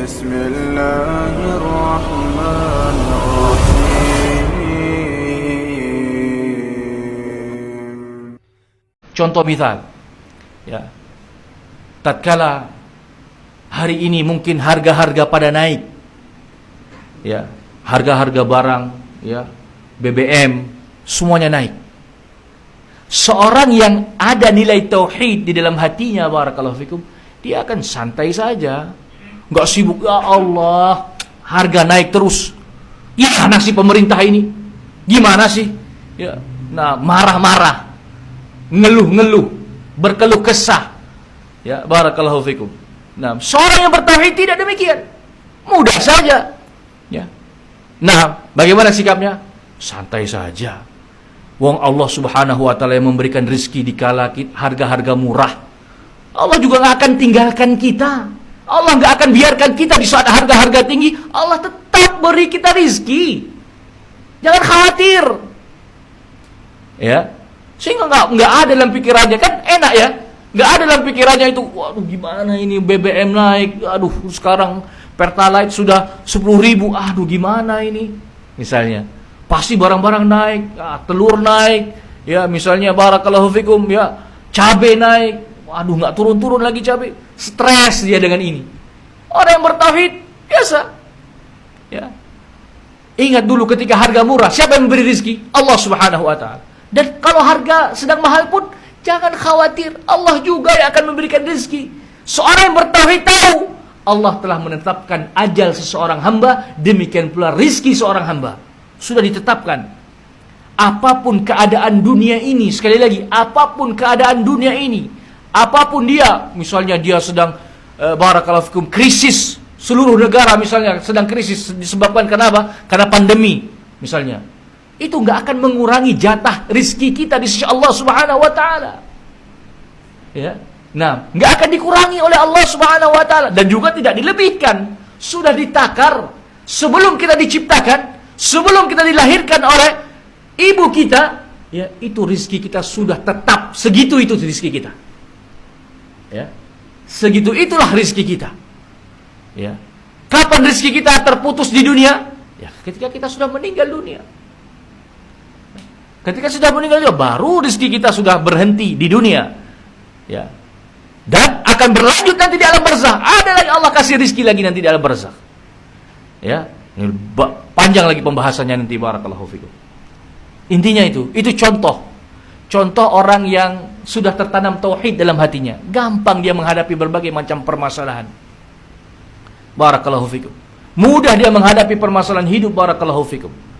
بسم الله الرحمن الرحيم. Contoh misal, ya, tatkala hari ini mungkin harga-harga pada naik, ya, harga-harga barang, ya, BBM, semuanya naik. Seorang yang ada nilai tauhid di dalam hatinya, barakallahu fikum, dia akan santai saja, nggak sibuk. Ya Allah, harga naik terus. Gimana sih pemerintah ini? Gimana sih? Ya, nah, marah-marah, ngeluh-ngeluh, berkeluh kesah. Ya, barakallahu fikum. Nah, seorang yang bertauhid tidak demikian. Mudah saja. Ya. Nah, bagaimana sikapnya? Santai saja. Wong Allah Subhanahu wa taala yang memberikan rezeki di kala harga-harga murah. Allah juga nggak akan tinggalkan kita. Allah nggak akan biarkan kita di saat harga-harga tinggi. Allah tetap beri kita rezeki. Jangan khawatir. Ya. Sehingga nggak ada dalam pikirannya, kan enak ya, nggak ada dalam pikirannya itu, waduh gimana ini BBM naik, aduh sekarang Pertalite sudah 10.000, aduh gimana ini, misalnya, pasti barang-barang naik, telur naik, ya misalnya barakallahu fikum, ya cabai naik, waduh nggak turun-turun lagi cabai, stres dia dengan ini. Orang yang bertauhid biasa, ya. Ingat dulu ketika harga murah, siapa yang memberi rezeki? Allah Subhanahu wa taala. Dan kalau harga sedang mahal pun jangan khawatir, Allah juga yang akan memberikan rezeki. Seorang yang bertauhid tahu Allah telah menetapkan ajal seseorang hamba, demikian pula rezeki seorang hamba sudah ditetapkan. Apapun keadaan dunia ini, sekali lagi, apapun keadaan dunia ini, apapun dia, misalnya dia sedang barakallahu fikum krisis, seluruh negara misalnya sedang krisis disebabkan kenapa? Karena pandemi misalnya. Itu nggak akan mengurangi jatah rizki kita di sisi Allah Subhanahu wa taala. Ya. Nah, nggak akan dikurangi oleh Allah Subhanahu wa taala dan juga tidak dilebihkan. Sudah ditakar sebelum kita diciptakan, sebelum kita dilahirkan oleh ibu kita, ya, itu rizki kita sudah tetap segitu itu rizki kita. Ya. Segitu itulah rizki kita. Ya. Kapan rizki kita terputus di dunia? Ya, ketika kita sudah meninggal dunia. Ketika sudah meninggal dunia, baru rezeki kita sudah berhenti di dunia, ya, dan akan berlanjut nanti di alam barzakh. Ada lagi Allah kasih rezeki lagi nanti di alam barzakh, ya. Ini panjang lagi pembahasannya nanti, barakallahu fikum. Intinya itu contoh orang yang sudah tertanam tauhid dalam hatinya, gampang dia menghadapi berbagai macam permasalahan, barakallahu fikum. Mudah dia menghadapi permasalahan hidup, barakallahu fikum.